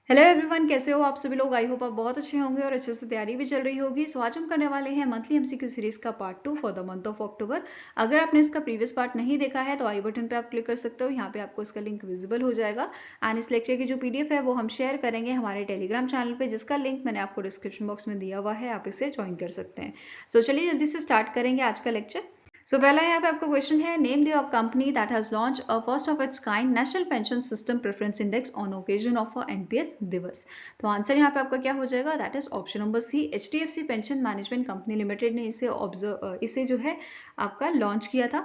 Hello everyone, कैसे हो आप सभी लोग। आई होप आप बहुत अच्छे होंगे और अच्छे से तैयारी भी चल रही होगी। सो आज हम करने वाले हैं मंथली एमसीक्यू सीरीज का part 2 for the month of October. अगर आपने इसका प्रीवियस पार्ट नहीं देखा है तो आई बटन पे आप क्लिक कर सकते हो, यहाँ पे आपको इसका लिंक विजिबल हो जाएगा। एंड इस लेक्चर की जो पीडीएफ है वो हम शेयर करेंगे हमारे टेलीग्राम चैनल पे, जिसका लिंक मैंने आपको डिस्क्रिप्शन बॉक्स में दिया हुआ है, आप इसे ज्वाइन कर सकते हैं। सो चलिए जल्दी से स्टार्ट करेंगे आज का लेक्चर। सो पहला यहाँ पे आपका क्वेश्चन है, name the company that has launch a first of its kind national pension system preference index on occasion of a NPS दिवस। तो आंसर यहाँ पे आपका क्या हो जाएगा, that is option number C, HDFC pension management company limited ने इसे जो है आपका लॉन्च किया था।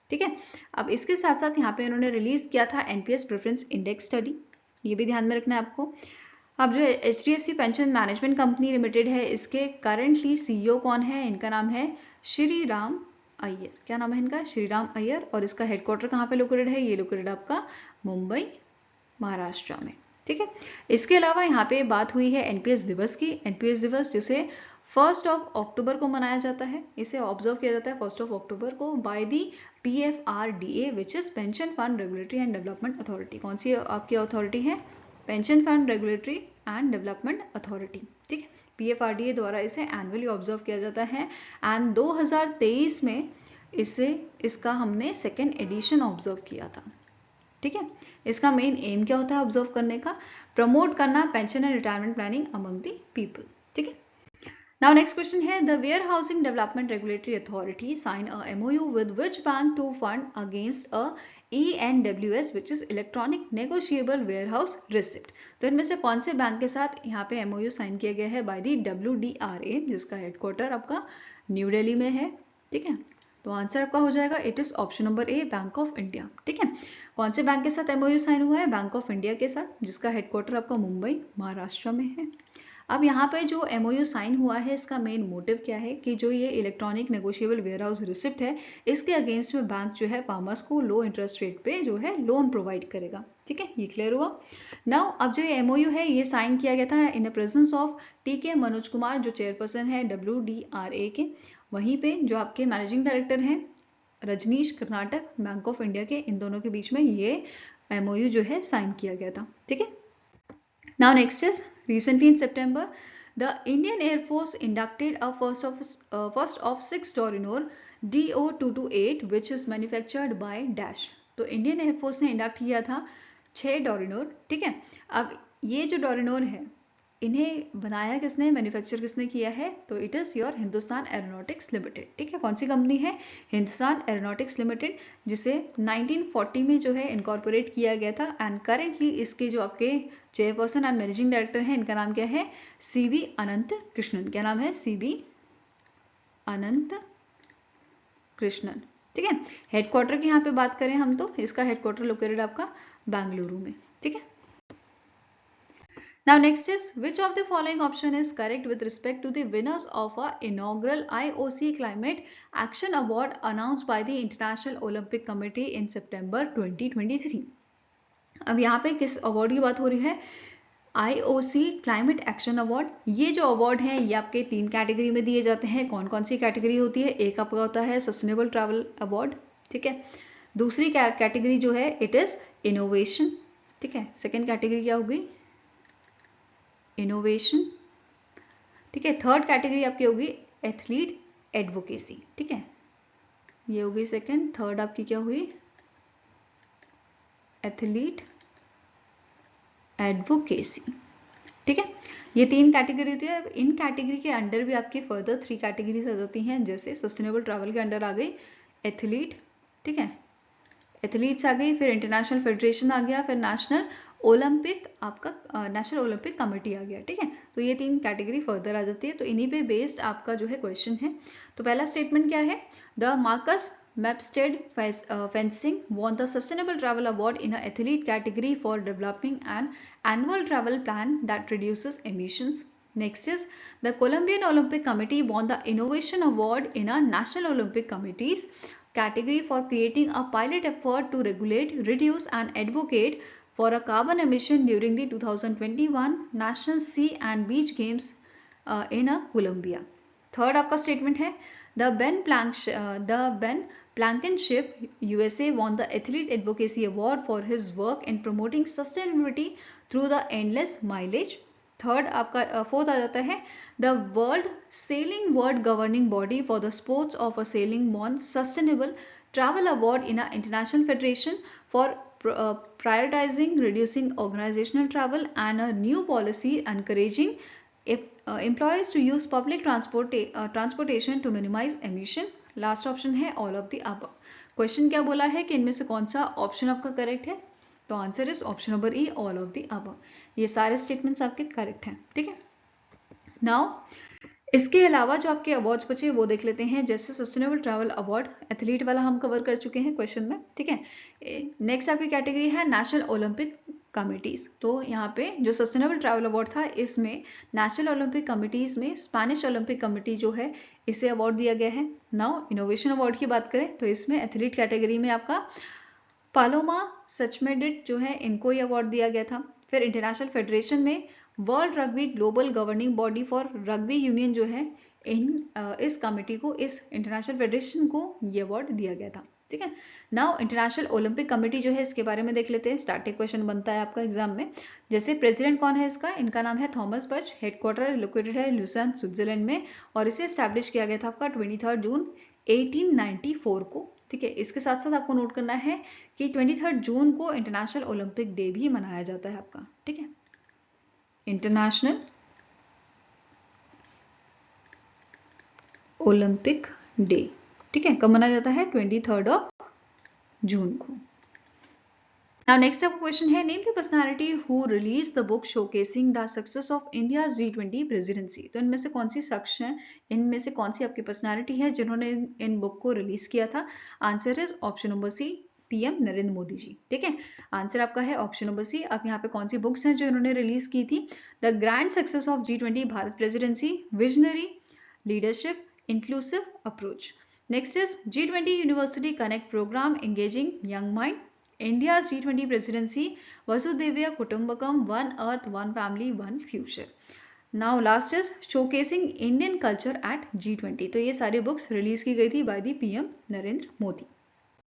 ठीक है, अब इसके साथ साथ यहाँ पे इन्होंने रिलीज किया था एनपीएस प्रेफरेंस इंडेक्स स्टडी, ये भी ध्यान में रखना है आपको। अब जो HDFC pension management company limited है, इसके करंटली सीईओ कौन है, इनका नाम है श्री राम अय्यर। क्या नाम है इनका, श्रीराम अय्यर। और इसका हेडक्वार्टर कहाँ पे लोकेटेड है, ये लोकेटेड आपका मुंबई महाराष्ट्र में। ठीक है, इसके अलावा यहाँ पे बात हुई है एनपीएस दिवस की। एनपीएस दिवस जिसे 1 अक्टूबर को मनाया जाता है, इसे ऑब्जर्व किया जाता है 1 अक्टूबर को by the PFRDA which is pension fund regulatory and development authority. कौन सी आपकी अथॉरिटी है, pension fund regulatory and development authority. ठीक है, पीएफआरडीए द्वारा इसे एनुअली ऑब्जर्व किया जाता है। एंड 2023 में इसका हमने सेकेंड एडिशन ऑब्जर्व किया था। ठीक है, इसका मेन एम क्या होता है ऑब्जर्व करने का, प्रमोट करना pension and retirement planning among the people. ठीक है, नाउ नेक्स्ट क्वेश्चन है, the warehousing development regulatory authority sign a MOU with which bank to fund against a ENWS which is electronic negotiable warehouse receipt. तो इनमें से कौन से bank के साथ यहाँ पे एमओयू साइन किया गया है, बाय दी WDRA, जिसका हेडक्वार्टर आपका न्यू दिल्ली में है। ठीक है, तो आंसर आपका हो जाएगा it is option number A, bank of India. ठीक है, कौन से बैंक के साथ एमओयू साइन हुआ है, बैंक ऑफ इंडिया के साथ, जिसका हेडक्वार्टर आपका मुंबई महाराष्ट्र में है। अब यहाँ पे जो एमओयू साइन हुआ है, इसका मेन मोटिव क्या है कि जो ये electronic negotiable warehouse receipt है, इसके अगेंस्ट में बैंक जो है फार्मर्स को लो इंटरेस्ट रेट पे जो है लोन प्रोवाइड करेगा। ठीक है, ये क्लियर हुआ। नाउ अब जो ये एमओयू है ये साइन किया गया था इन द प्रेजेंस ऑफ टीके मनोज कुमार, जो चेयरपर्सन है WDRA के। वहीं पे जो आपके मैनेजिंग डायरेक्टर हैं Rajneesh Karnatak, bank of India के, इन दोनों के बीच में ये एमओयू जो है साइन किया गया था। ठीक है, now next is, recently in September the Indian Air Force inducted a first of 6 Dorinor DO228 which is manufactured by Dash। तो इंडियन एयरफोर्स ने इंडक्ट किया था 6 डोरिनोर। ठीक है, अब ये जो डोरिनोर है इन्हें बनाया किसने, मैन्युफैक्चर किसने किया है, तो it is your Hindustan aeronautics limited. ठीक है, कौन सी कंपनी है, हिंदुस्तान एरोनॉटिक्स लिमिटेड, जिसे 1940 में जो है इनकॉर्पोरेट किया गया था। एंड करेंटली इसके जो आपके चेयरपर्सन एंड मैनेजिंग डायरेक्टर हैं, इनका नाम क्या है, सीवी अनंत कृष्णन। क्या नाम है, सीवी अनंत कृष्णन। ठीक है, हेडक्वार्टर की यहाँ पे बात करें हम तो इसका हेडक्वार्टर लोकेटेड आपका बेंगलुरु में। ठीक है, now next is, which of the following option is correct with respect to the winners of a inaugural IOC Climate Action Award announced by the International Olympic Committee in September 2023। अब यहाँ पे किस award की बात हो रही है, IOC climate action award. ये जो अवार्ड हैं ये आपके 3 कैटेगरी में दिए जाते हैं। कौन कौन सी कैटेगरी होती है, एक आपका होता है सस्टेनेबल ट्रैवल अवार्ड। ठीक है, दूसरी कैटेगरी जो है इट इज इनोवेशन। ठीक है, सेकेंड कैटेगरी क्या होगी, इनोवेशन। ठीक है, थर्ड कैटेगरी आपकी होगी एथलीट एडवोकेसी। ठीक है, ये होगी सेकेंड। थर्ड आपकी क्या हुई, एथलीट एडवोकेसी। ठीक है, ये 3 कैटेगरी होती है। इन कैटेगरी के अंडर भी आपकी फर्दर 3 कैटेगरीज आ जाती हैं, जैसे सस्टेनेबल ट्रैवल के अंडर आ गई एथलीट। ठीक है, एथलीट्स आ गई, फिर इंटरनेशनल फेडरेशन आ गया, फिर नेशनल ओलंपिक आपका नेशनल ओलंपिक कमेटी आ गया। ठीक है, तो ये 3 कैटेगरी फर्दर आ जाती है। तो इन्हीं पे बेस्ड आपका जो है क्वेश्चन है। तो पहला स्टेटमेंट क्या है, the Marcus Mapstead Fencing won the Sustainable Travel Award in an athlete category for developing an annual travel plan that reduces emissions. Next is, the Colombian Olympic Committee won the Innovation Award in a National Olympic Committee's category for creating a pilot effort to regulate, reduce and advocate for a carbon emission during the 2021 National Sea and Beach Games in Colombia. Third आपका statement है, the Ben Blankenship USA won the Athlete Advocacy Award for his work in promoting sustainability through the endless mileage. Third आपका fourth आ जाता है the world sailing world governing body for the sports of a sailing won sustainable travel award in an international federation for prioritizing reducing organizational travel and a new policy encouraging employees to use public transportation to minimize emission। Last option है all of the above. Question क्या बोला है कि इनमें से कौन सा option आपका करेक्ट है, तो answer is option number E all of the above. ये सारे स्टेटमेंट्स आपके करेक्ट हैं, ठीक है। नाउ इसके अलावा जो आपके अवार्ड्स बचे वो देख लेते हैं, जैसे सस्टेनेबल ट्रैवल अवार्ड एथलीट वाला हम कवर कर चुके हैं क्वेश्चन में, ठीक है। नेक्स्ट आपकी कैटेगरी है नेशनल ओलंपिक कमिटीज। तो यहाँ पे जो सस्टेनेबल ट्रैवल अवार्ड था इसमें नेशनल ओलंपिक कमिटीज में स्पेनिश ओलंपिक कमिटी जो है इसे अवार्ड दिया गया है। नाउ इनोवेशन अवार्ड की बात करें तो इसमें एथलीट कैटेगरी में आपका पालोमा सचमेडिट जो है इनको ये अवार्ड दिया गया था। फिर इंटरनेशनल फेडरेशन में world rugby global governing body for rugby union जो है इस कमेटी को, इस इंटरनेशनल फेडरेशन को ये अवार्ड दिया गया था, ठीक है। नाउ इंटरनेशनल ओलंपिक कमेटी जो है इसके बारे में देख लेते हैं। स्टार्टिंग क्वेश्चन बनता है आपका एग्जाम में, जैसे प्रेसिडेंट कौन है इसका, इनका नाम है थॉमस बच, हेडक्वार्टर लोकेटेड है लुसन स्विट्जरलैंड में, और इसे एस्टैब्लिश किया गया था आपका 23 जून 1894 को, ठीक है। इसके साथ साथ आपको नोट करना है कि 23 जून को इंटरनेशनल ओलंपिक डे भी मनाया जाता है आपका, ठीक है। इंटरनेशनल ओलंपिक डे, ठीक है, कब मनाया जाता है 23 जून को। नाउ नेक्स्ट आपका क्वेश्चन है name the personality who release the book showcasing the success of India G20 presidency. तो इनमें से कौन सी शख्स है, इनमें से कौन सी आपकी पर्सनालिटी है जिन्होंने इन बुक को रिलीज किया था। Answer is option number C PM Narendra Modi ji, ठीक है। आंसर आपका है ऑप्शन नंबर सी। अब यहाँ पे कौन सी बुक्स हैं जो इन्होंने रिलीज की थी, the grand success of G20 Bharat presidency, visionary leadership, inclusive approach. Next is G20 university connect program engaging young mind, India's G20 presidency, Vasudhaiva Kutumbakam, One Earth, One Family, One Future. Now last is showcasing Indian culture at G20. तो ये सारी books release की गई थी by the PM Narendra Modi.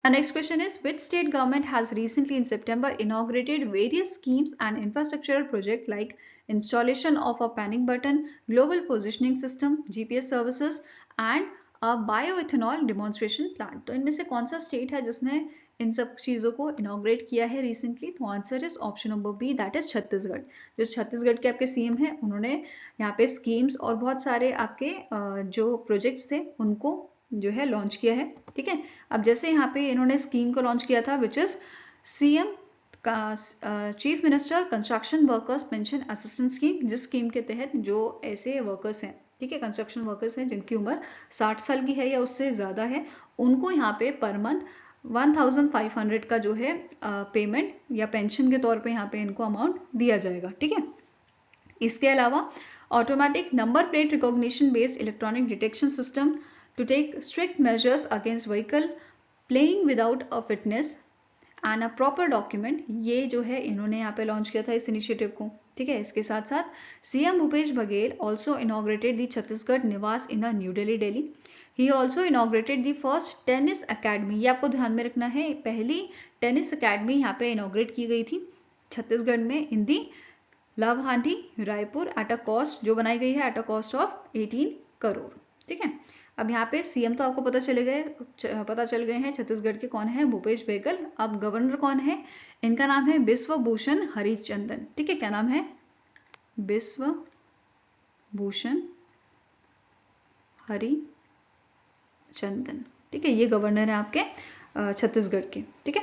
Our next question is which state government has recently in September inaugurated various schemes and infrastructural projects like installation of a panic button, global positioning system, GPS services and a bioethanol demonstration plant। तो इनमें से कौन सा state है जिसने इन सब चीज़ों को इनॉग्रेट किया है रिसेंटली, तो answer is option number B that is Chhattisgarh. जो छत्तीसगढ़ के आपके सीएम हैं उन्होंने यहाँ पे स्कीम्स और बहुत सारे आपके जो प्रोजेक्ट्स थे उनको जो है लॉन्च किया है, ठीक है। अब जैसे यहाँ पे इन्होंने स्कीम को लॉन्च किया था विच इज सीएम का chief minister construction workers pension assistance scheme, जिस स्कीम के तहत जो ऐसे वर्कर्स हैं, ठीक है, कंस्ट्रक्शन वर्कर्स हैं जिनकी उम्र 60 साल की है या उससे ज़्यादा है, उनको यहाँ पे पर मंथ 1500 का जो है पेमेंट या पेंशन के तौर पे यहाँ पे इनको अमाउंट दिया जाएगा, ठीक है। इसके अलावा automatic number plate recognition based electronic detection system to take strict measures against vehicle playing without a fitness and a proper document, ये जो है इन्होंने यहाँ पे लॉन्च किया था इस इनिशिएटिव को, ठीक है। इसके साथ साथ CM Bhupesh Baghel also inaugurated the Chhattisgarh Niwas in the New Delhi. He also inaugurated the first tennis academy, ये आपको ध्यान में रखना है, पहली टेनिस अकेडमी यहाँ पे इनॉग्रेट की गई थी छत्तीसगढ़ में in the Labhandi Raipur at a cost, जो बनाई गई है at a cost of 18 crore, ठीक है। अब यहाँ पे सीएम तो आपको पता चल गए हैं छत्तीसगढ़ के कौन है, भूपेश बघेल। अब गवर्नर कौन है, इनका नाम है बिश्वभूषण हरिचंदन, ठीक है। क्या नाम है, बिश्वभूषण हरि चंदन, ठीक है, ये गवर्नर है आपके छत्तीसगढ़ के, ठीक है।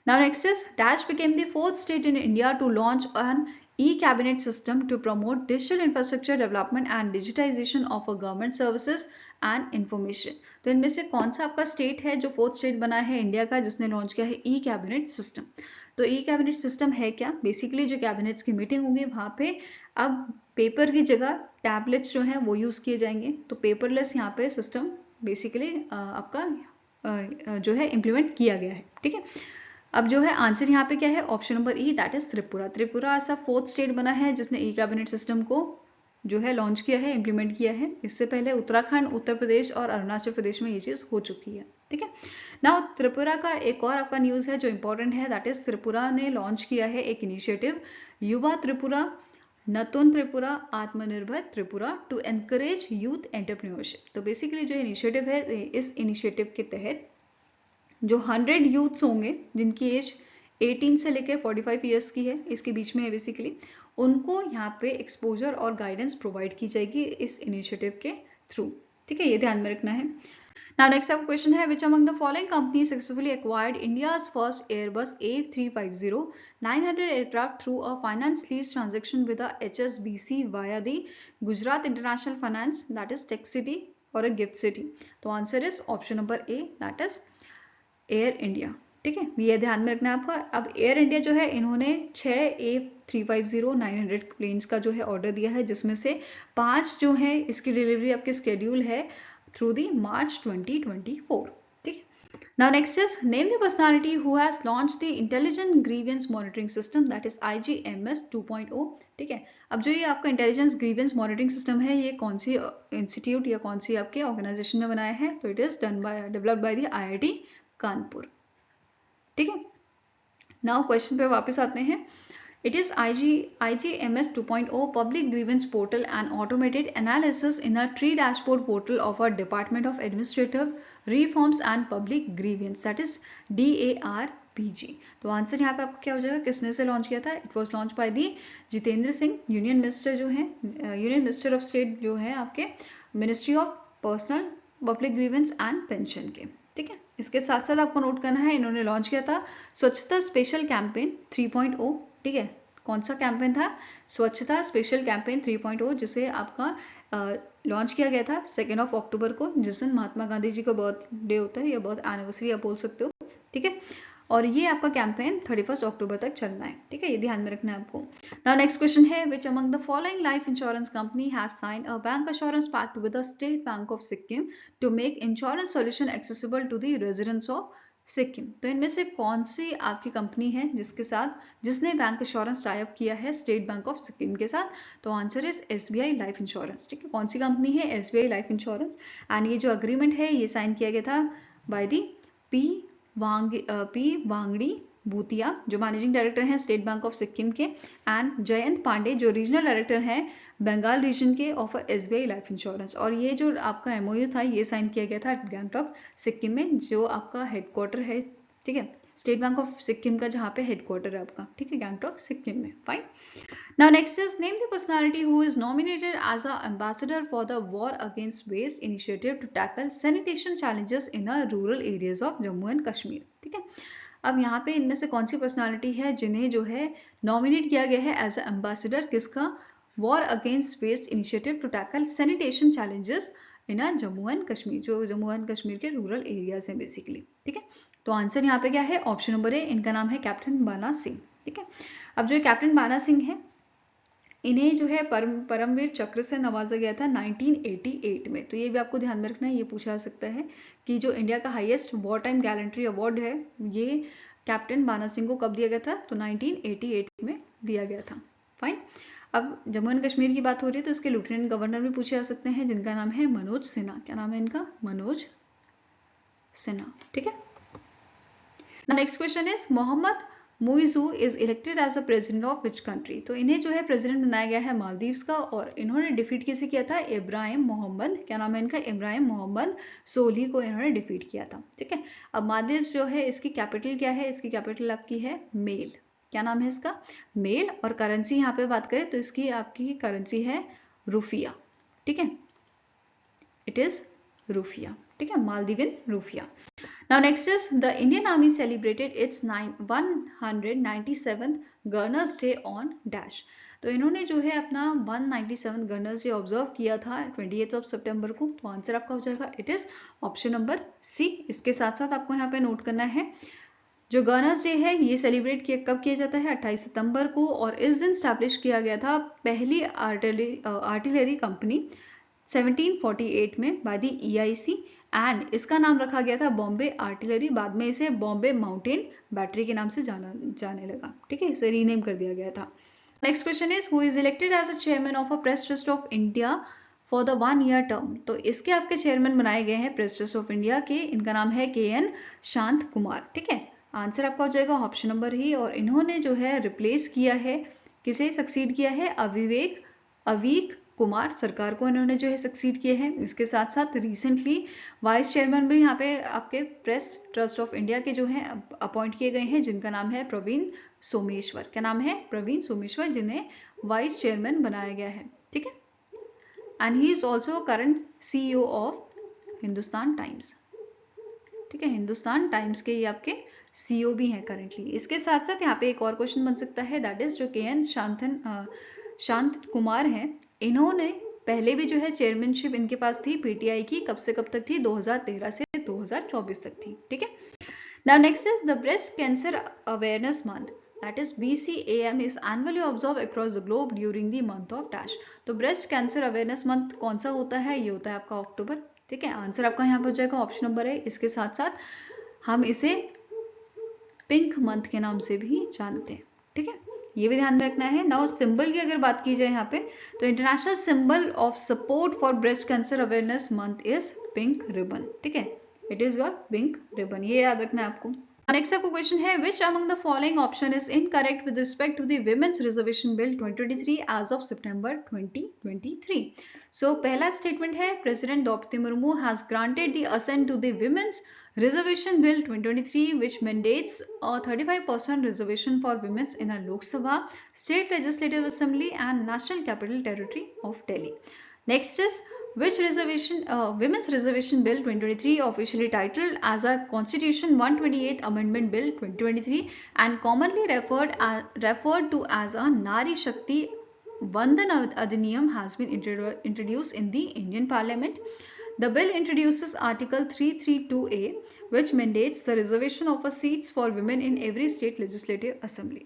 Now next is dash became the fourth state in India to launch an e-cabinet system to promote digital infrastructure development and digitisation of a government services and information. तो इनमें से कौन सा आपका स्टेट है जो फोर्थ स्टेट बना है इंडिया का जिसने लॉन्च किया है ई-कैबिनेट सिस्टम। तो ई-कैबिनेट सिस्टम है क्या, बेसिकली जो कैबिनेट्स की मीटिंग होगी वहाँ पे अब पेपर की जगह टैबलेट्स जो हैं वो यूज़ किए जाएंगे, तो पेपरलेस यहाँ पे सिस्टम बेसिकली आपका जो है इम्प्लीमेंट किया गया है, ठीक है। अब जो है आंसर यहाँ पे क्या है, option number E that is Tripura. Tripura ऐसा फोर्थ स्टेट बना है जिसने ई कैबिनेट सिस्टम को जो है लॉन्च किया है, इम्प्लीमेंट किया है। इससे पहले उत्तराखंड, उत्तर प्रदेश और अरुणाचल प्रदेश में ये चीज़ हो चुकी है, ठीक है। नाउ त्रिपुरा का एक और आपका न्यूज़ है जो इंपॉर्टेंट है, दैट इज त्रिपुरा ने लॉन्च किया है एक इनिशिएटिव, युवा त्रिपुरा नतुन त्रिपुरा आत्मनिर्भर Tripura to encourage youth entrepreneurship. तो बेसिकली जो इनिशिएटिव है, इस इनिशिएटिव के तहत जो 100 यूथ्स होंगे जिनकी एज 18 से लेकर 45 ईयर्स की है, इसके बीच में है बेसिकली, उनको यहाँ पे एक्सपोजर और गाइडेंस प्रोवाइड की जाएगी इस इनिशिएटिव के थ्रू। ठीक है, ये ध्यान में रखना है। Now next up question है, which among the following companies successfully acquired India's first Airbus A350 900 aircraft through a finance lease transaction with a HSBC via the Gujarat International Finance, that is Tech City or a Gift City? तो answer is option number A, that is air India. ठीक है, ये ध्यान में रखना है आपका। अब एयर इंडिया जो है, इन्होंने 6 A350-900 प्लेन्स का जो है ऑर्डर दिया है, जिसमें से 5 जो है इसकी डिलीवरी आपके स्केड्यूल है through the March 2024. ठीक है। Now next is name the personality who has launched the Intelligent Grievance Monitoring System, that is IGMS 2.0. ठीक है, अब जो ये आपका इंटेलिजेंस ग्रीवेंस मॉनिटरिंग सिस्टम है, ये कौन सी इंस्टीट्यूट या कौन सी आपके ऑर्गेनाइजेशन ने बनाया है? तो it is developed by the IIT Kanpur. ठीक है, नाउ क्वेश्चन पे वापस आते हैं। It is IGMS 2.0 Public Grievance Portal and automated analysis in a tree dashboard portal of a Department of Administrative Reforms and Public Grievance, that is DARPG. तो answer यहाँ पे आपको क्या हो जाएगा, किसने से लॉन्च किया था? It was launch by the Jitendra Singh, union minister जो है, यूनियन मिनिस्टर ऑफ स्टेट जो है आपके ministry of personnel public grievance and pension के। ठीक है, इसके साथ साथ आपको नोट करना है, इन्होंने लॉन्च किया था स्वच्छता स्पेशल कैंपेन 3.0। ठीक है, कौन सा कैंपेन था? स्वच्छता स्पेशल कैंपेन 3.0, जिसे आपका लॉन्च किया गया था 2 अक्टूबर को, जिस दिन महात्मा गांधी जी का बर्थडे होता है या बर्थ एनिवर्सरी आप बोल सकते हो। ठीक है, और ये आपका कैंपेन 31 अक्टूबर तक चलना है। ठीक है, ये ध्यान में रखना है आपको। नाउ नेक्स्ट क्वेश्चन है, which among the following life insurance company has signed a bancassurance pact with the state bank of Sikkim to make insurance solution accessible to the residents of Sikkim? तो इनमें से कौन सी आपकी कंपनी है जिसने bank insurance tie up किया है state bank of Sikkim के साथ? तो answer is SBI life insurance. ठीक है, कौन सी कंपनी है? SBI life insurance. एंड ये जो अग्रीमेंट है, ये साइन किया गया था बाय दी पी वांगड़ी भूतिया, जो मैनेजिंग डायरेक्टर हैं स्टेट बैंक ऑफ सिक्किम के, एंड जयंत पांडे, जो रीजनल डायरेक्टर हैं बंगाल रीजन के ऑफ SBI लाइफ इंश्योरेंस। और ये जो आपका MOU था, ये साइन किया गया था गैंगटॉक सिक्किम में, जो आपका हेडक्वार्टर है। ठीक है, स्टेट बैंक ऑफ सिक्किम का जहाँ पे हेडक्वार्टर है आपका। ठीक है, गैंगटॉक सिक्किम में। Fine. Now next is name the personality who is nominated as an ambassador for the War Against Waste initiative to tackle sanitation challenges in the rural areas of Jammu and Kashmir. ठीक है, अब यहाँ पे इनमें से कौन सी personality है जिन्हें जो है नॉमिनेट किया गया है एज एम्बेसडर? किसका? War against waste initiative to tackle sanitation challenges in Jammu and Kashmir, जो जम्मू एंड कश्मीर के रूरल एरियाज हैं बेसिकली। ठीक है, तो आंसर यहाँ पे क्या है? ऑप्शन नंबर ए, इनका नाम है कैप्टन बाना सिंह। ठीक है, अब जो कैप्टन बाना सिंह है, इन्हें जो है परमवीर चक्र से नवाजा गया था 1988 में। तो ये भी आपको ध्यान में रखना है, ये पूछा जा सकता है कि जो इंडिया का highest war time gallantry award है, ये कैप्टन बाना सिंह को कब दिया गया था? तो 1988 में दिया गया था। फाइन। अब जम्मू एंड कश्मीर की बात हो रही है, तो इसके लेफ्टिनेंट गवर्नर भी पूछे जा सकते हैं, जिनका नाम है मनोज सिन्हा। क्या नाम है इनका? मनोज सिन्हा। ठीक है, next question is Mohammed Muizzu is elected as a president of which country? तो इन्हें जो है प्रेसिडेंट बनाया गया है मालदीव्स का, और इन्होंने डिफीट किसे किया था? इब्राहिम मोहम्मद, क्या नाम है इनका? इब्राहिम मोहम्मद सोली को इन्होंने डिफीट किया था। ठीक है, अब मालदीव्स जो है, इसकी कैपिटल क्या है? इसकी कैपिटल आपकी है मेल। क्या नाम है इसका? मेल। और करेंसी यहाँ पे बात करें तो इसकी आपकी करेंसी है रुफिया। ठीक है, इट इज रुफिया। ठीक है, Maldivian rufiyaa. Now next is the Indian Army celebrated its 197th Gunners Day on dash. तो इन्होंने जो है अपना 197 गनर्स डे ऑब्जर्व किया था 28 सितंबर को। तो आंसर आपका हो जाएगा, it is option number C. इसके साथ साथ आपको यहाँ पे नोट करना है, जो गनर्स डे है ये सेलिब्रेट कब किया जाता है? 28 सितंबर को, और इस दिन स्टैब्लिश किया गया था पहली आर्टिलरी कंपनी 1748 में बाय द EIC, एंड इसका नाम रखा गया था बॉम्बे आर्टिलरी। बाद में इसे बॉम्बे माउंटेन बैटरी के नाम से जाने लगा। ठीक है, इसे रीनेम कर दिया गया था। Next question is who is elected as a chairman of a press trust of India for the 1 year term. तो इसके आपके चेयरमैन बनाए गए हैं प्रेस ट्रस्ट ऑफ इंडिया के, इनका नाम है KN शांत कुमार। ठीक है, आंसर आपका हो जाएगा ऑप्शन नंबर ही। और इन्होंने जो है रिप्लेस किया है, किसे सक्सीड किया है, अवीक कुमार सरकार को इन्होंने जो है सक्सीड किए हैं। इसके साथ साथ रिसेंटली वाइस चेयरमैन भी यहाँ पे आपके प्रेस ट्रस्ट ऑफ इंडिया के जो है अपॉइंट किए गए हैं, जिनका नाम है प्रवीण सोमेश्वर। क्या नाम है? प्रवीण सोमेश्वर, जिन्हें वाइस चेयरमैन बनाया गया है। ठीक है, and he is also current CEO of Hindustan times. ठीक है, हिंदुस्तान टाइम्स के ये आपके CEO भी हैं करेंटली। इसके साथ साथ यहाँ पे एक और क्वेश्चन बन सकता है, दैट इज जो KN शांत कुमार हैं, इन्होंने पहले भी जो है चेयरमैनशिप इनके पास थी PTI की, कब से कब तक थी? 2013 से 2024 तक थी। ठीक है, now next is the breast cancer awareness month, that is BCAM is annually observed across the globe during the month of dash। तो ब्रेस्ट कैंसर अवेयरनेस मंथ कौन सा होता है? ये होता है आपका अक्टूबर। ठीक है, आंसर आपका यहाँ पर हो जाएगा ऑप्शन नंबर है। इसके साथ साथ हम इसे पिंक मंथ के नाम से भी जानते हैं। ठीक है, ये भी ध्यान में रखना है। नाउ सिंबल की अगर बात की जाए यहाँ पे, तो international symbol of support for breast cancer awareness month is pink ribbon. ठीक है, it is your pink ribbon, ये याद रखना है आपको। नेक्स्ट आपको क्वेश्चन है, which among the following option is incorrect with respect to the women's reservation bill 2023 as of सितंबर 2023। सो पहला स्टेटमेंट है, president Droupadi Murmu has granted the assent to the women's Reservation Bill 2023, which mandates a 35% reservation for women in a Lok Sabha, State Legislative Assembly and National Capital Territory of Delhi. Next is, which Women's Reservation Bill 2023, officially titled as a Constitution 128 Amendment Bill 2023 and commonly referred to as a Nari Shakti Vandan Adhiniyam, has been introduced in the Indian Parliament. The bill introduces Article 332A, which mandates the reservation of a seats for women in every state legislative assembly.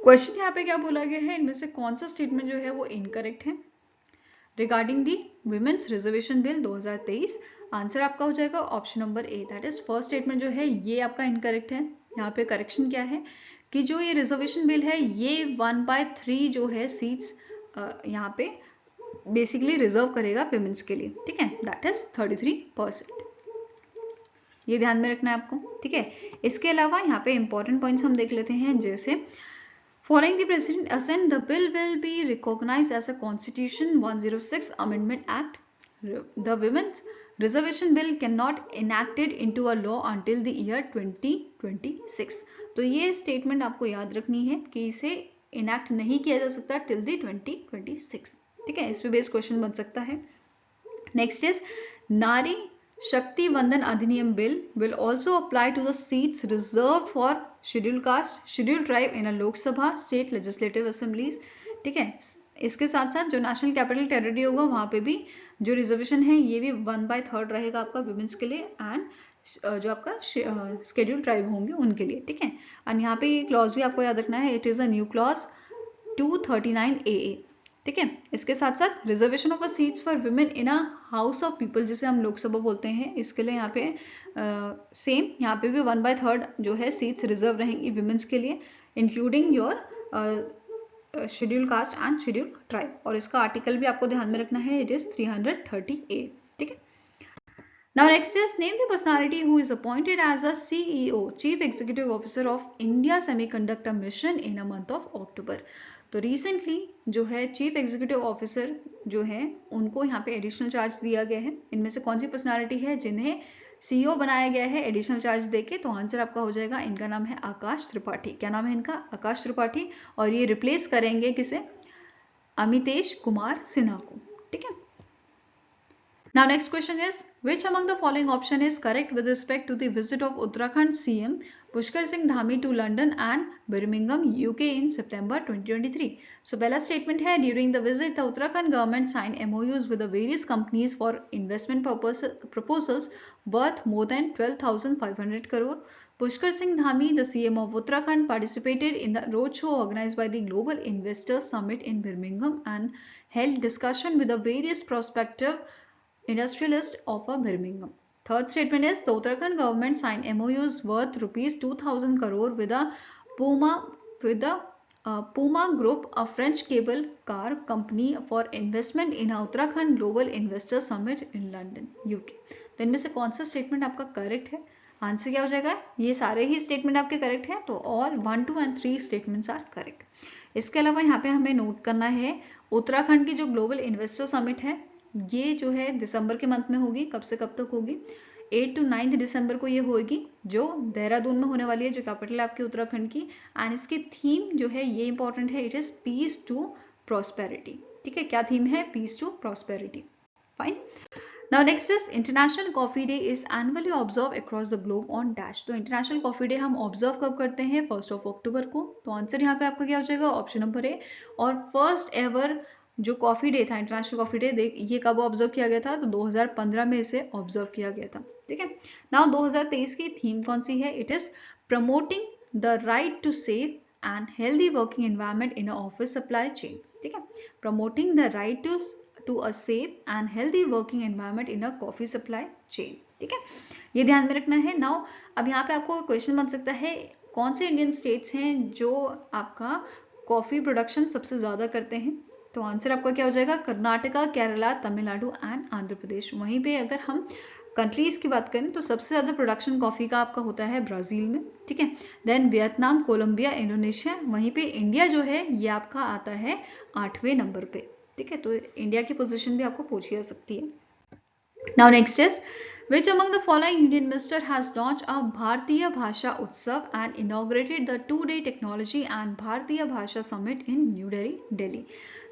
Question यहाँ पे क्या बोला गया है, इनमें से कौन सा स्टेटमेंट जो है वो इनकरेक्ट है regarding the women's reservation bill 2023? Answer आपका हो जाएगा option number A, that is first statement जो है ये आपका इनकरेक्ट है। यहाँ पे करेक्शन क्या है कि जो ये रिजर्वेशन बिल है ये 1/3 जो है सीट्स यहाँ पे बेसिकली रिजर्व करेगा विमेंस के लिए। ठीक है, दैट इज 33%, ये ध्यान में रखना है आपको। ठीक है, इसके अलावा यहाँ पे इंपॉर्टेंट पॉइंट्स हम देख लेते हैं, जैसे following the president assent the bill will be recognized as a constitution 106 amendment act, the women's reservation bill can not enacted into a law until the year 2026। तो ये स्टेटमेंट आपको याद रखनी है कि इसे इनैक्ट नहीं किया जा सकता टिल द 2026। ठीक है, इस पे बेस्ड क्वेश्चन बन सकता है। नेक्स्ट इज, नारी Shakti Vandan Adhiniyam bill will also apply to the seats reserve for schedule caste, schedule tribe in a Lok Sabha, state legislative assemblies. ठीक है, इसके साथ साथ जो नेशनल कैपिटल टेरिटरी होगा वहां पे भी जो रिजर्वेशन है ये भी 1/3 रहेगा आपका विमेंस के लिए, एंड जो आपका शेड्यूल ट्राइब होंगे उनके लिए। ठीक है, और यहाँ पे ये क्लॉज भी आपको याद रखना है, it is a new clause 239AA। ठीक है, इसके साथ साथ reservation of a seats for women in a house of people, जिसे हम लोकसभा बोलते हैं, इसके लिए यहाँ पे सेम यहाँ पे भी 1/3 जो है सीट्स रिजर्व रहेंगी विमेंस के लिए, including your schedule caste and schedule tribe. और इसका आर्टिकल भी आपको ध्यान में रखना है, इट इज 330A। ठीक है, now next is, name the personality who is appointed as a CEO, Chief Executive Officer of India Semiconductor Mission in a month of October। तो रिसेंटली जो है चीफ एग्जीक्यूटिव ऑफिसर जो है उनको यहाँ पे एडिशनल चार्ज दिया गया है। इनमें से कौन सी पर्सनालिटी है जिन्हें CEO बनाया गया है एडिशनल चार्ज देके? तो आंसर आपका हो जाएगा, इनका नाम है आकाश त्रिपाठी। क्या नाम है इनका? आकाश त्रिपाठी। और ये रिप्लेस करेंगे किसे? अमितेश कुमार सिन्हा को। ठीक है, now next question is, which among the following option is correct with respect to the visit of Uttarakhand CM Pushkar Singh Dhami to London and Birmingham, UK in September 2023? So पहला statement है, during the visit the Uttarakhand government signed MOUs with the various companies for investment proposals worth more than 12,500 crore. Pushkar Singh Dhami, the CM of Uttarakhand, participated in the roadshow organized by the Global Investors Summit in Birmingham and held discussion with the various prospective industrialist of a Birmingham. Third statement is, the Uttarakhand government signed MOUs worth rupees 2,000 crore with the Puma Group, a French cable car company for investment in a Uttarakhand Global Investor Summit in London, UK। तो इनमें से कौन सा statement आपका correct है? Answer क्या हो जाएगा? ये सारे ही स्टेटमेंट आपके करेक्ट हैं, तो all 1, 2 and 3 statements are correct. इसके अलावा यहाँ पे हमें नोट करना है उत्तराखंड की जो ग्लोबल इन्वेस्टर समिट है, ये जो है दिसंबर के मंथ में होगी। कब से कब तक होगी? 8 to 9 दिसंबर को ये होगी, जो देहरादून में होने वाली है, जो कैपिटल है आपकी उत्तराखंड की। एंड इसकी थीम जो है ये इंपॉर्टेंट है, it is peace to prosperity. ठीक है, क्या थीम है? Peace to prosperity. Fine. Now next is International Coffee Day is annually observed across the globe on dash। तो इंटरनेशनल कॉफी डे हम ऑब्जर्व कब करते हैं? 1 अक्टूबर को। तो आंसर यहाँ पे आपका क्या हो जाएगा? Option number A. और फर्स्ट एवर जो कॉफी डे था, इंटरनेशनल कॉफी डे, ये कब ऑब्जर्व किया गया था? तो 2015 में इसे ऑब्जर्व किया गया था। ठीक है। नाउ 2023 की थीम कौन सी है? It is promoting the right to safe and healthy working environment in office supply chain. ठीक है, promoting the right to a safe and healthy working environment in a coffee supply chain। ठीक है, ये ध्यान में रखना है। नाउ अब यहाँ पे आपको क्वेश्चन बन सकता है, कौन से इंडियन स्टेट्स हैं जो आपका कॉफी प्रोडक्शन सबसे ज्यादा करते हैं? तो आंसर आपका क्या हो जाएगा? कर्नाटका, केरला, तमिलनाडु एंड आंध्र प्रदेश। वहीं पे अगर हम कंट्रीज की बात करें तो सबसे ज्यादा प्रोडक्शन कॉफी का आपका होता है ब्राजील में। ठीक है, देन वियतनाम, कोलंबिया, इंडोनेशिया। वहीं पे इंडिया जो है ये आपका आता है 8वें नंबर पे। ठीक है, तो इंडिया की पोजीशन भी आपको पूछी जा सकती है। Now next is which among the following union minister has launched a Bharatiya Bhasha Utsav and inaugurated the 2-day technology and Bharatiya Bhasha Summit in New Delhi, Delhi।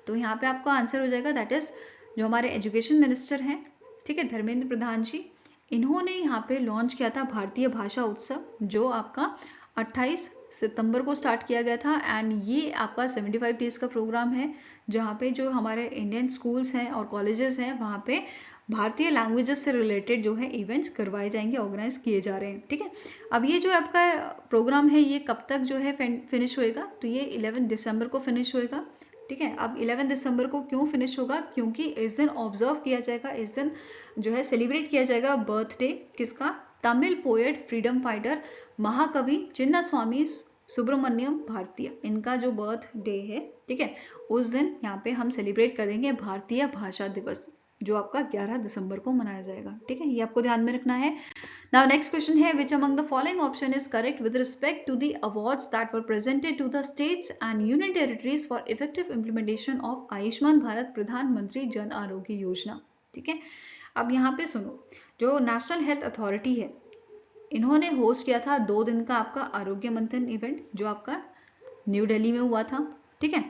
तो यहाँ पे आपका आंसर हो जाएगा, दैट इज जो हमारे education minister हैं, ठीक है, धर्मेंद्र प्रधान जी, इन्होंने यहाँ पे लॉन्च किया था भारतीय भाषा उत्सव, जो आपका 28 सितंबर को स्टार्ट किया गया था। एंड ये आपका 75 डेज का प्रोग्राम है, जहाँ पे जो हमारे इंडियन स्कूल्स हैं और कॉलेजेस हैं वहाँ पे भारतीय लैंग्वेजेस से रिलेटेड जो है इवेंट्स करवाए जाएंगे, ऑर्गेनाइज किए जा रहे हैं। ठीक है, अब ये जो आपका प्रोग्राम है ये कब तक जो है फिनिश होएगा? तो ये 11 दिसंबर को फिनिश होएगा। ठीक है, अब 11 दिसंबर को क्यों फिनिश होगा? क्योंकि इस दिन ऑब्जर्व किया जाएगा, इस दिन जो है सेलिब्रेट किया जाएगा बर्थडे किसका? तमिल पोएट, फ्रीडम फाइटर, महाकवि चिन्नास्वामी सुब्रमण्यम भारतीय, इनका जो बर्थ डे है। ठीक है, उस दिन यहाँ पे हम सेलिब्रेट करेंगे भारतीय भाषा दिवस, जो आपका 11 दिसंबर को मनाया जाएगा। ठीक है, ये आपको ध्यान में रखना है। नाउ नेक्स्ट क्वेश्चन है, which among the following option is correct with respect to the awards that were presented to the states and union territories for effective implementation of Ayushman Bharat Pradhan Mantri Jan Arogya Yojana. ठीक है, अब यहाँ पे सुनो, जो नेशनल हेल्थ अथॉरिटी है, इन्होंने होस्ट किया था 2 दिन का आपका आरोग्य मंथन इवेंट, जो आपका न्यू दिल्ली में हुआ था। ठीक है,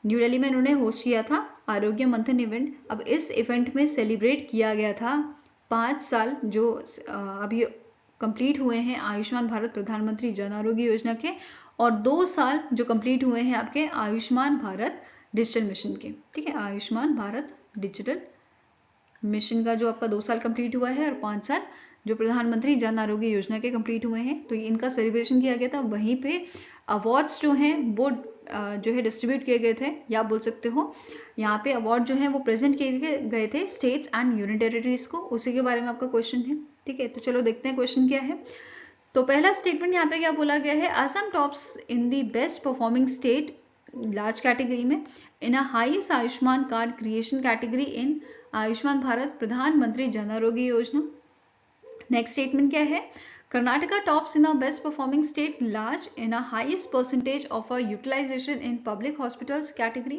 न्यू दिल्ली में इन्होंने होस्ट किया था आरोग्य मंथन इवेंट। अब इस इवेंट में सेलिब्रेट किया गया था 5 साल जो अभी कंप्लीट हुए हैं आयुष्मान भारत प्रधानमंत्री जन आरोग्य योजना के, और 2 साल जो कंप्लीट हुए हैं आपके आयुष्मान भारत डिजिटल मिशन के। ठीक है, आयुष्मान भारत डिजिटल मिशन का जो आपका 2 साल कंप्लीट हुआ है, और 5 साल जो प्रधानमंत्री जन आरोग्य योजना के कंप्लीट हुए हैं। तो इनका सेलिब्रेशन किया गया था। वहीं पे अवार्ड्स जो हैं वो जो है डिस्ट्रीब्यूट किए गए थे, या आप बोल सकते हो यहाँ पे अवार्ड जो है वो प्रेजेंट किए गए थे स्टेट्स एंड यूनियन टेरिटरीज को। उसी के बारे में आपका क्वेश्चन है। ठीक है, तो चलो देखते हैं क्वेश्चन क्या है। तो पहला स्टेटमेंट यहाँ पे क्या बोला गया है? Assam tops in the best performing state large category में in a highest Ayushman card creation category in Ayushman Bharat Pradhan Mantri Jan Arogya Yojana. Next statement क्या है? Karnataka tops in the best performing state large in a highest percentage of a utilization in public hospitals category.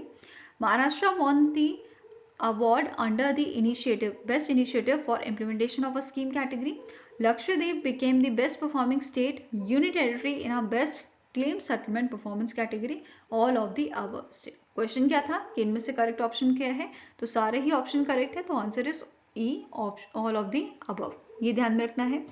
Maharashtra won the award under the initiative best initiative for implementation of a scheme category. Lakshadweep became the best performing state union territory in a best claim settlement performance category. All of the above. Question क्या था कि इनमें से correct option क्या है? तो सारे ही option correct है, तो answer is E, all of the above. ये ध्यान में रखना है।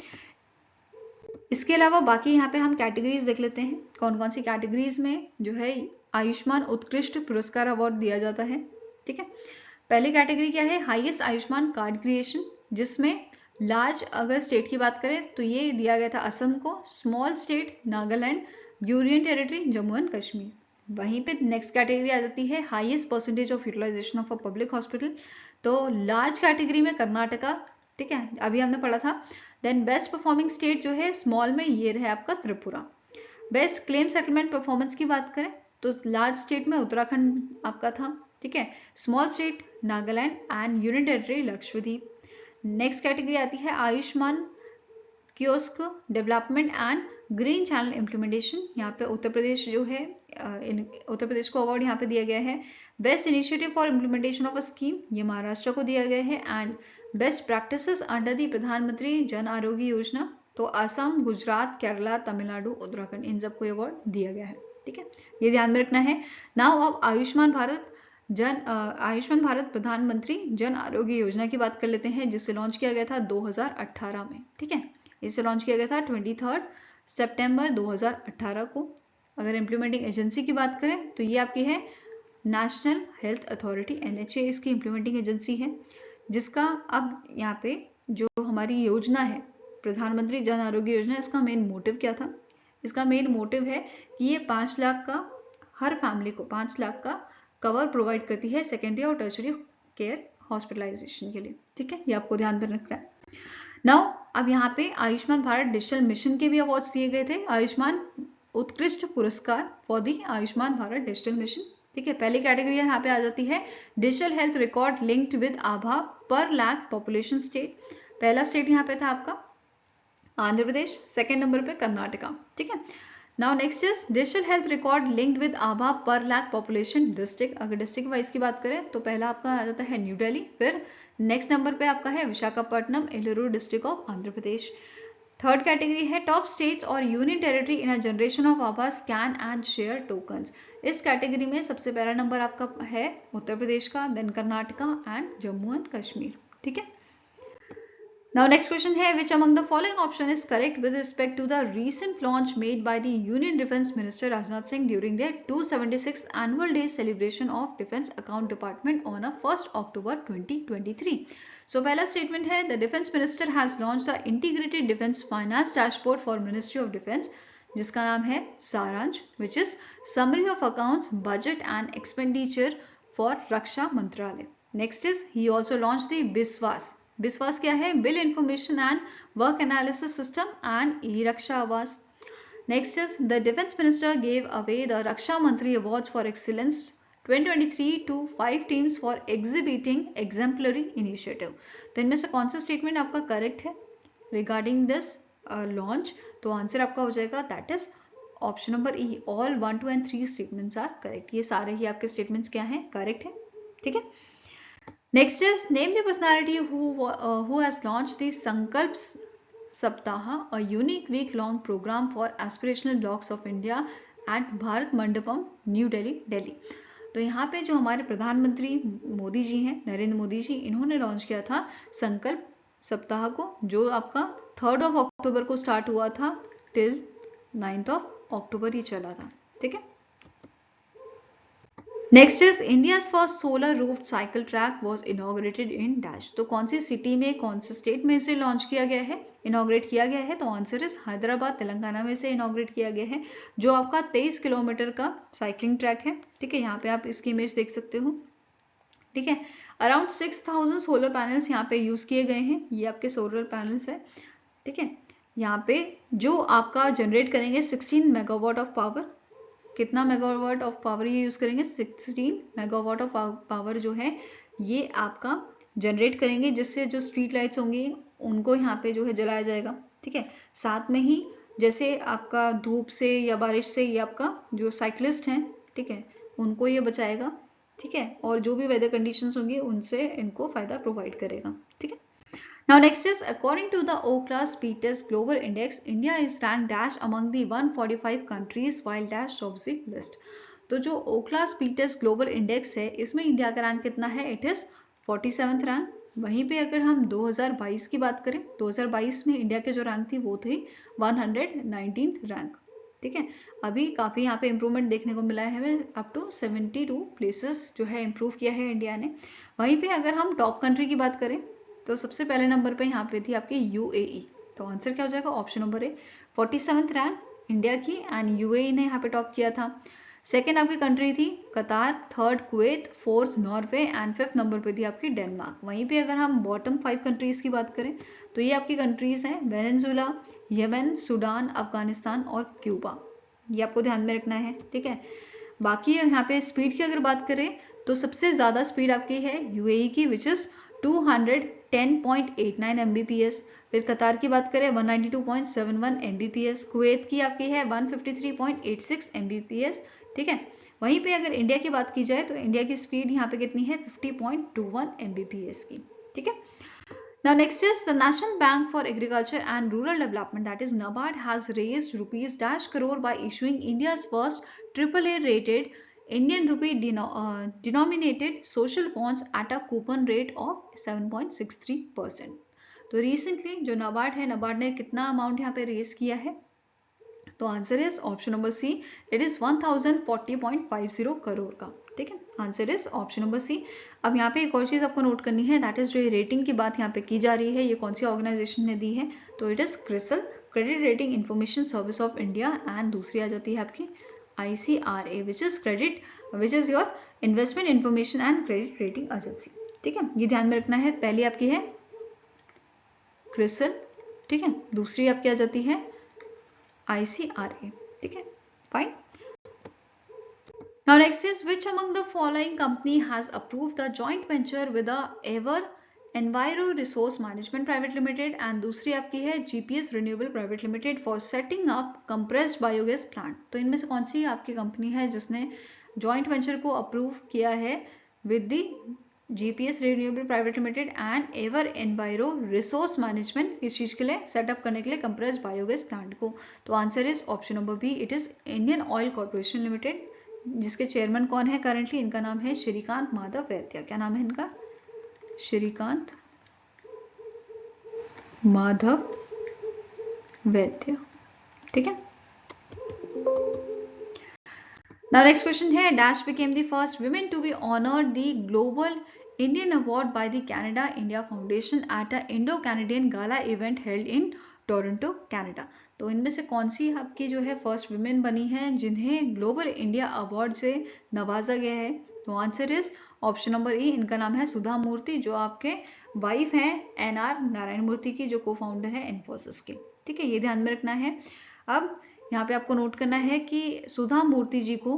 इसके अलावा बाकी यहाँ पे हम कैटेगरीज देख लेते हैं, कौन कौन सी कैटेगरीज में जो है आयुष्मान उत्कृष्ट पुरस्कार अवार्ड दिया जाता है। ठीक है, पहली कैटेगरी क्या है? हाईएस्ट आयुष्मान कार्ड क्रिएशन, जिसमें लार्ज अगर स्टेट की बात करें तो ये दिया गया था असम को, small state Nagaland, union territory Jammu and Kashmir. वहीं पे नेक्स्ट कैटेगरी आ जाती है highest percentage of utilization of a public hospital, तो लार्ज कैटेगरी में कर्नाटका। ठीक है, अभी हमने पढ़ा था। देन बेस्ट परफॉर्मिंग स्टेट जो है स्मॉल में ये रहे आपका Tripura. Best claim settlement performance की बात करें तो लार्ज स्टेट में उत्तराखंड आपका था, ठीक है। Small state Nagaland and union territory Lakshadweep. Next category आती है Ayushman kiosk development and green channel implementation. यहाँ पे उत्तर प्रदेश जो है, उत्तर प्रदेश को अवार्ड यहाँ पे दिया गया है। Best initiative for implementation of a scheme, ये महाराष्ट्र को दिया गया है। And best practices under the प्रधानमंत्री जन आरोग्य योजना, तो असम, गुजरात, केरला, तमिलनाडु, उत्तराखंड, इन सबको अवार्ड दिया गया है, ठीक है। ये ध्यान में रखना है। नाउ अब आयुष्मान भारत प्रधानमंत्री जन आरोग्य योजना की बात कर लेते हैं, जिसे लॉन्च किया गया था 2018 में, ठीक है। इसे लॉन्च किया गया था 23 सितंबर 2018 को। अगर इम्प्लीमेंटिंग एजेंसी की बात करें तो ये आपकी है नेशनल हेल्थ अथॉरिटी, NHA इसकी इम्प्लीमेंटिंग एजेंसी है, जिसका अब यहाँ पे जो हमारी योजना है प्रधानमंत्री जन आरोग्य योजना, इसका मेन मोटिव क्या था? इसका मेन मोटिव है कि ये 5 लाख का, हर फैमिली को 5 लाख का कवर प्रोवाइड करती है सेकेंडरी और टर्शरी केयर हॉस्पिटलाइजेशन के लिए, ठीक है। ये आपको ध्यान में रखना है। नाउ अब यहाँ पे आयुष्मान भारत डिजिटल मिशन के भी अवार्ड्स दिए गए थे, Ayushman Utkrisht Puraskar for the Ayushman Bharat digital mission, ठीक है। पहली कैटेगरी यहाँ पे आ जाती है digital health record linked with आभा पर लाख पॉपुलेशन स्टेट। पहला स्टेट यहाँ पे था आपका आंध्र प्रदेश, सेकेंड नंबर पे कर्नाटका, ठीक है। Now next is digital health record linked with आभा पर लाख पॉपुलेशन डिस्ट्रिक्ट। अगर डिस्ट्रिक्ट वाइज की बात करें तो पहला आपका आ जाता है न्यू दिल्ली, फिर नेक्स्ट नंबर पे आपका है Visakhapatnam, Eluru district of Andhra Pradesh. Third category है टॉप स्टेट्स और union territory in a generation of आभा स्कैन एंड शेयर टोकन्स। इस कैटेगरी में सबसे पहला नंबर आपका है उत्तर प्रदेश का, then Karnataka and Jammu and Kashmir, ठीक है। Now next question है which among the following option is correct with respect to the recent launch made by the Union Defence Minister Rajnath Singh during their 276th annual day celebration of Defence Account Department on 1st October 2023. So पहला statement है the Defence Minister has launched the Integrated Defence Finance Dashboard for Ministry of Defence, जिसका नाम है सारांश, which is Summary of Accounts, Budget and Expenditure for रक्षा मंत्रालय. Next is he also launched the BISWAS. बिस्वास क्या है? Bill information and work analysis system and e Raksha Awas. Next is the defence minister gave away the Raksha Mantri awards for excellence 2023 to 5 teams for exhibiting exemplary initiative. तो इनमें से कौन सा statement आपका correct है रिगार्डिंग दिस लॉन्च? तो आंसर आपका हो जाएगा that is option number E, all 1, 2 and 3 statements are correct. ये सारे ही आपके स्टेटमेंट्स क्या हैं? करेक्ट है, ठीक है। Next is name the personality who has launched the Sankalp Saptaha, a unique week-long program for aspirational blocks of India at Bharat Mandapam, New Delhi, Delhi. तो यहाँ पे जो हमारे प्रधानमंत्री मोदी जी हैं, नरेंद्र मोदी जी, इन्होंने लॉन्च किया था संकल्प सप्ताह को, जो आपका 3rd अक्टूबर को स्टार्ट हुआ था टिल 9th अक्टूबर ही चला था, ठीक है। Next is India's first solar roofed cycle track was inaugurated in dash. तो कौन सी सिटी में, कौन से स्टेट में इसे लॉन्च किया गया है, इनॉग्रेट किया गया है? तो आंसर इज हैदराबाद, तेलंगाना में इसे इनॉग्रेट किया गया है, जो आपका 23 किलोमीटर का साइकिलिंग ट्रैक है, ठीक है। यहाँ पे आप इसकी इमेज देख सकते हो, ठीक है। अराउंड 6000 सोलर पैनल्स यहाँ पे यूज किए गए हैं, ये आपके सोलर पैनल्स है, ठीक है। यहाँ पे जो आपका जनरेट करेंगे 16 मेगावाट ऑफ पावर। कितना मेगावाट ऑफ पावर ये यूज करेंगे? 16 मेगावाट ऑफ पावर जो है ये आपका जनरेट करेंगे, जिससे जो स्ट्रीट लाइट्स होंगी उनको यहाँ पे जो है जलाया जाएगा, ठीक है। साथ में ही जैसे आपका धूप से या बारिश से ये आपका जो साइक्लिस्ट हैं, ठीक है, उनको ये बचाएगा, ठीक है। और जो भी वेदर कंडीशंस होंगी उनसे इनको फायदा प्रोवाइड करेगा, ठीक है। Now next is according to the O-Class Peters Global Index, India is ranked dash among the 145 countries while dash tops the list. तो जो O-Class Peters Global Index है, इसमें इंडिया का रैंक कितना है? It is 47th rank. वहीं पे अगर हम 2022 की बात करें, 2022 में इंडिया के जो रैंक थी वो थी 119th रैंक, ठीक है। अभी काफ़ी यहाँ पे इम्प्रूवमेंट देखने को मिला है हमें, अप टू 72 प्लेसेस जो है इम्प्रूव किया है इंडिया ने। वहीं पे अगर हम टॉप कंट्री की बात करें तो सबसे पहले नंबर पे यहाँ पे थी आपकी UAE। तो आंसर क्या हो जाएगा? Option number A, 47th rank India की, एंड UAE ने यहाँ पे टॉप किया था। सेकेंड आपकी कंट्री थी कतार, third Kuwait, fourth Norway and 5th number पे थी आपकी डेनमार्क। वहीं पे अगर हम बॉटम 5 कंट्रीज की बात करें तो ये आपकी कंट्रीज हैं वेनेजुएला, यमन, सूडान, अफगानिस्तान और क्यूबा। ये आपको ध्यान में रखना है, ठीक है। बाकी यहाँ पे स्पीड की अगर बात करें तो सबसे ज़्यादा स्पीड आपकी है यूएई की, विच इज़ 210.89 Mbps। फिर कतार की बात करें 192.71 Mbps। कुवैत की आपकी है 153.86 Mbps, ठीक है। वहीं पे अगर इंडिया की बात की जाए तो इंडिया की स्पीड यहाँ पे कितनी है 50.21 Mbps की, ठीक है। Now next is the National Bank for Agriculture and Rural Development, that is NABARD, has raised rupees dash crore by issuing India's first AAA rated Indian rupee denominated social bonds at a coupon rate of 7.63%। तो recently जो नाबार्ड है, नाबार्ड ने कितना amount यहाँ पे raise किया है? तो answer is option number C, it is 1040.50 crore का, ठीक है। Answer is option number C. अब यहाँ पे एक और चीज आपको नोट करनी है, दैट इज जो रेटिंग की बात यहाँ पे की जा रही है, ये कौन सी ऑर्गेनाइजेशन ने दी है? तो it is CRISIL, credit rating information service of India, and दूसरी आ जाती है आपकी ICRA, which is credit, which is your investment information and credit rating agency, ठीक है। ये ध्यान में रखना है। पहली आपकी है क्रिसल, ठीक है, दूसरी आपकी आ जाती है ICRA, ठीक है, fine. Now next is, which among the following company has approved the joint venture with the Ever Enviro Resource Management Private Limited, and दूसरी आपकी है GPS Renewable Private Limited for setting up compressed biogas plant। तो इनमें से कौन सी आपकी company है जिसने जॉइंट वेंचर को अप्रूव किया है with the GPS Renewable Private Limited and ever enviro resource management, इस चीज के लिए सेटअप करने के लिए कंप्रेस्ड बायोगैस प्लांट को? तो answer is option number B, it is Indian oil corporation limited, जिसके चेयरमैन कौन है करंटली? इनका नाम है श्रीकांत माधव वैद्य। क्या नाम है इनका? श्रीकांत माधव वैद्य, ठीक है। Now next question है, Dash became the first women to be honored the Global Indian Award by the Canada India Foundation at a Indo-Canadian Gala event held in Toronto, Canada. तो इनमें से कौन सी आपकी जो है फर्स्ट वुमेन बनी है जिन्हें ग्लोबल इंडिया अवार्ड से नवाजा गया है? तो आंसर इज ऑप्शन नंबर ई, इनका नाम है सुधा मूर्ति, जो आपके वाइफ हैं NR नारायण मूर्ति की, जो को फाउंडर है इन्फोसिस के, ठीक है। ये ध्यान में रखना है। अब यहाँ पे आपको नोट करना है कि सुधा मूर्ति जी को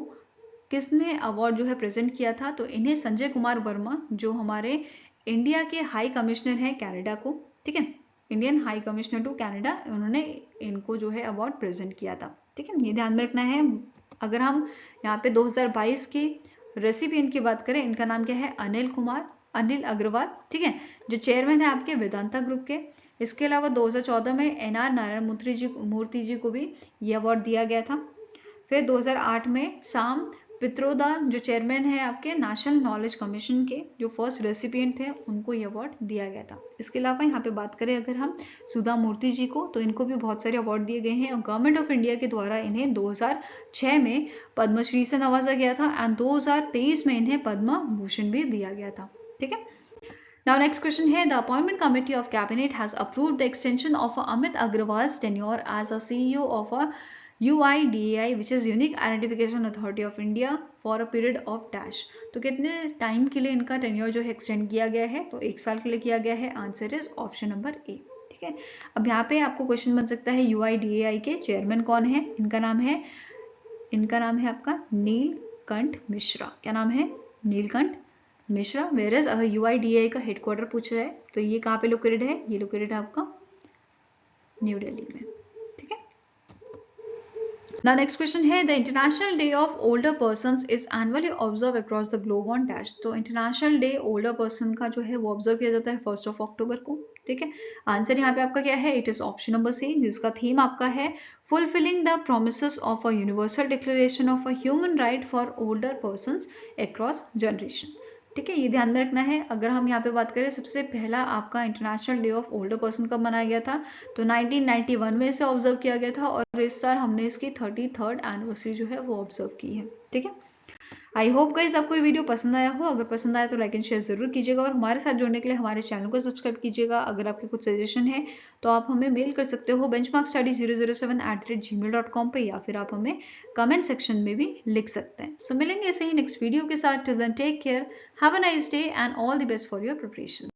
किसने अवार्ड जो है प्रेजेंट किया था? तो इन्हें संजय कुमार वर्मा, जो हमारे इंडिया के हाई कमिश्नर हैं कनाडा को, ठीक है, Indian high commissioner to Canada, उन्होंने इनको जो है अवार्ड प्रेजेंट किया था, ठीक है। ये ध्यान में रखना है। अगर हम यहाँ पे 2022 की रेसिपिएंट की बात करें, इनका नाम क्या है? अनिल अग्रवाल, ठीक है, जो चेयरमैन है आपके वेदांता ग्रुप के। इसके अलावा 2014 में NR नारायण मूर्ति जी को भी ये अवार्ड दिया गया था। फिर 2008 में साम पित्रोदा, जो चेयरमैन है आपके नेशनल नॉलेज कमीशन के, जो फर्स्ट रेसिपिएंट थे, उनको ये अवार्ड दिया गया था। इसके अलावा यहाँ पे बात करें अगर हम सुधा मूर्ति जी को, तो इनको भी बहुत सारे अवार्ड दिए गए हैं और गवर्नमेंट ऑफ इंडिया के द्वारा इन्हें 2006 में पद्मश्री से नवाजा गया था एंड 2023 में इन्हें पद्म भूषण भी दिया गया था, ठीक है। Now next question है, the appointment committee of cabinet has approved the extension of Amit Agrawal's tenure as a CEO of a UIDAI, which is Unique Identification Authority of India, for a period of dash। तो कितने time के लिए इनका tenure जो है extend किया गया है? तो 1 साल के लिए किया गया है। Answer is option number A, ठीक है। अब यहाँ पे आपको क्वेश्चन बन सकता है UIDAI के चेयरमैन कौन है? इनका नाम है आपका नीलकंठ मिश्रा। क्या नाम है? नीलकंठ मिश्रा। वेरएज अगर UIDAI का हेडक्वार्टर पूछा जाए तो ये कहाँ पे लोकेटेड है? ये लोकेटेड है आपका न्यू दिल्ली में, ठीक है। Now next question है, the International Day of Older Persons is annually observed across the globe on dash। तो इंटरनेशनल डे ओल्डर पर्सन का जो है वो ऑब्जर्व किया जाता है 1 अक्टूबर को, ठीक है। आंसर यहाँ पे आपका क्या है? It is option number C, जिसका थीम आपका है fulfilling the promises of a universal declaration of a human right for older persons across generation, ठीक है। ये ध्यान में रखना है। अगर हम यहाँ पे बात करें, सबसे पहला आपका international day of older person कब मनाया गया था? तो 1991 में इसे ऑब्जर्व किया गया था और इस साल हमने इसकी 33rd एनिवर्सरी जो है वो ऑब्जर्व की है, ठीक है। आई होप गाइज आपको ये वीडियो पसंद आया हो। अगर पसंद आया तो लाइक एंड शेयर जरूर कीजिएगा और हमारे साथ जुड़ने के लिए हमारे चैनल को सब्सक्राइब कीजिएगा। अगर आपके कुछ सजेशन है तो आप हमें मेल कर सकते हो benchmarkstudy007@gmail.com पे, या फिर आप हमें कमेंट सेक्शन में भी लिख सकते हैं। सो मिलेंगे ऐसे ही नेक्स्ट वीडियो के साथ। Till then take care, have a nice day and all the best for your preparation.